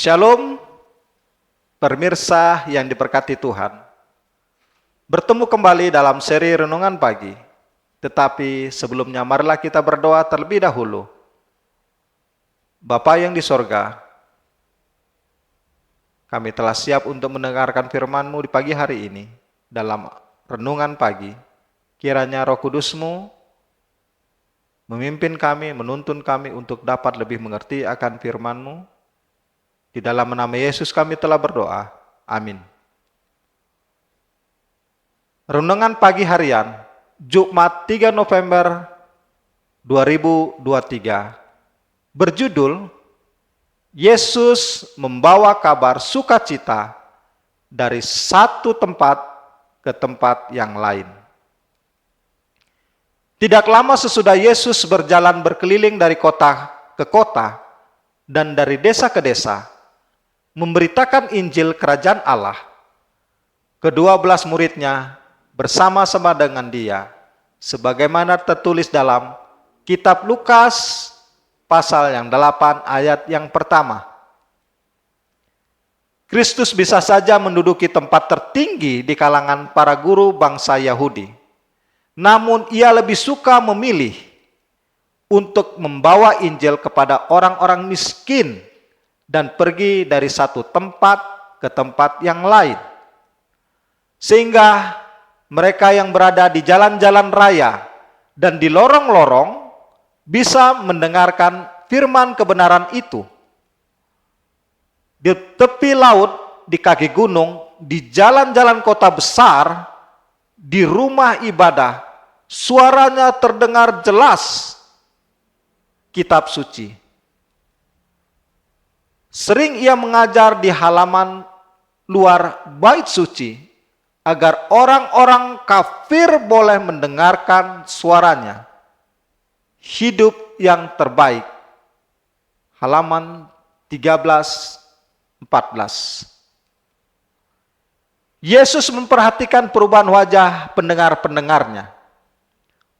Shalom, pemirsa yang diberkati Tuhan. Bertemu kembali dalam seri Renungan Pagi. Tetapi sebelumnya marilah kita berdoa terlebih dahulu. Bapa yang di sorga, kami telah siap untuk mendengarkan firman-Mu di pagi hari ini dalam Renungan Pagi. Kiranya Roh Kudus-Mu memimpin kami, menuntun kami untuk dapat lebih mengerti akan firman-Mu. Di dalam nama Yesus kami telah berdoa. Amin. Renungan pagi harian, Jumat 3 November 2023, berjudul, Yesus membawa kabar sukacita dari satu tempat ke tempat yang lain. Tidak lama sesudah Yesus berjalan berkeliling dari kota ke kota dan dari desa ke desa, memberitakan Injil Kerajaan Allah, kedua-belas muridnya bersama-sama dengan dia, sebagaimana tertulis dalam Kitab Lukas pasal yang 8 ayat yang pertama. Kristus bisa saja menduduki tempat tertinggi di kalangan para guru bangsa Yahudi. Namun ia lebih suka memilih untuk membawa Injil kepada orang-orang miskin dan pergi dari satu tempat ke tempat yang lain. Sehingga mereka yang berada di jalan-jalan raya dan di lorong-lorong bisa mendengarkan firman kebenaran itu. Di tepi laut, di kaki gunung, di jalan-jalan kota besar, di rumah ibadah, suaranya terdengar jelas kitab suci. Sering ia mengajar di halaman luar bait suci agar orang-orang kafir boleh mendengarkan suaranya. Hidup yang terbaik. Halaman 13-14. Yesus memperhatikan perubahan wajah pendengar-pendengarnya.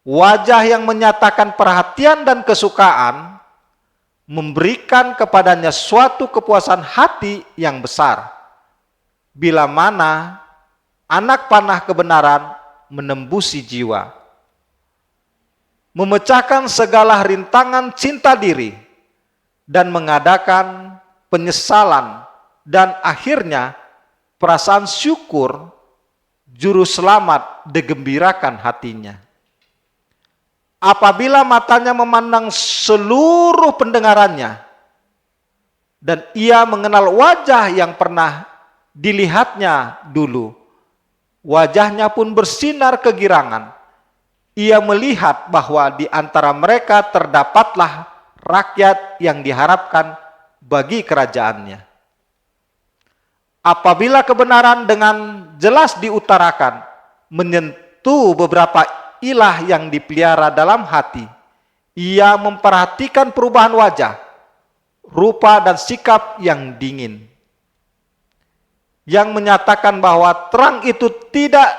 Wajah yang menyatakan perhatian dan kesukaan memberikan kepadanya suatu kepuasan hati yang besar. Bila mana anak panah kebenaran menembusi jiwa, memecahkan segala rintangan cinta diri, dan mengadakan penyesalan, dan akhirnya perasaan syukur, juru selamat digembirakan hatinya. Apabila matanya memandang seluruh pendengarannya, dan ia mengenal wajah yang pernah dilihatnya dulu, wajahnya pun bersinar kegirangan. Ia melihat bahwa di antara mereka terdapatlah rakyat yang diharapkan bagi kerajaannya. Apabila kebenaran dengan jelas diutarakan, menyentuh beberapa ilah yang dipelihara dalam hati, ia memperhatikan perubahan wajah, rupa dan sikap yang dingin, yang menyatakan bahwa terang itu tidak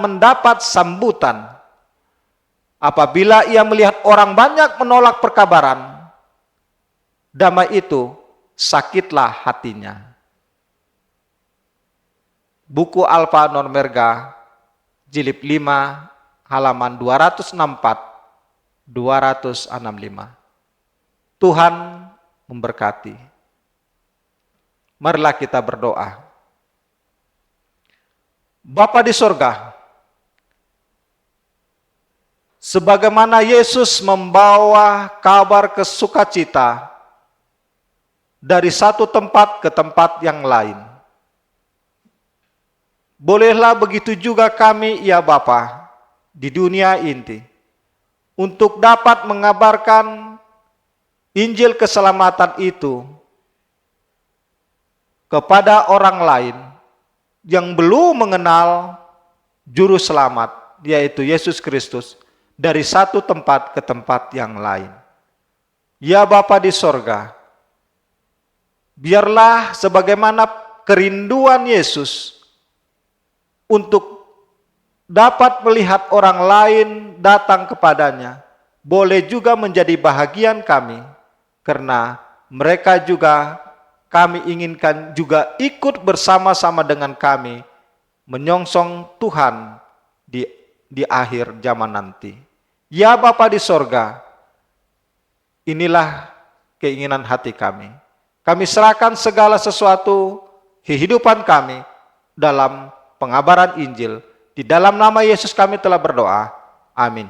mendapat sambutan. Apabila ia melihat orang banyak menolak perkabaran damai itu, sakitlah hatinya. Buku Alfa Normerga, jilid 5, halaman 264-265. Tuhan memberkati. Marilah kita berdoa. Bapa di sorga, sebagaimana Yesus membawa kabar kesukacita dari satu tempat ke tempat yang lain, bolehlah begitu juga kami, ya Bapa, di dunia ini, untuk dapat mengabarkan Injil keselamatan itu kepada orang lain yang belum mengenal Juru Selamat, yaitu Yesus Kristus, dari satu tempat ke tempat yang lain. Ya Bapa di sorga, biarlah sebagaimana kerinduan Yesus untuk dapat melihat orang lain datang kepadanya, boleh juga menjadi bahagian kami, karena mereka juga kami inginkan juga ikut bersama-sama dengan kami menyongsong Tuhan di akhir zaman nanti. Ya Bapa di sorga, inilah keinginan hati kami. Kami serahkan segala sesuatu kehidupan kami dalam pengabaran Injil. Di dalam nama Yesus kami telah berdoa. Amin.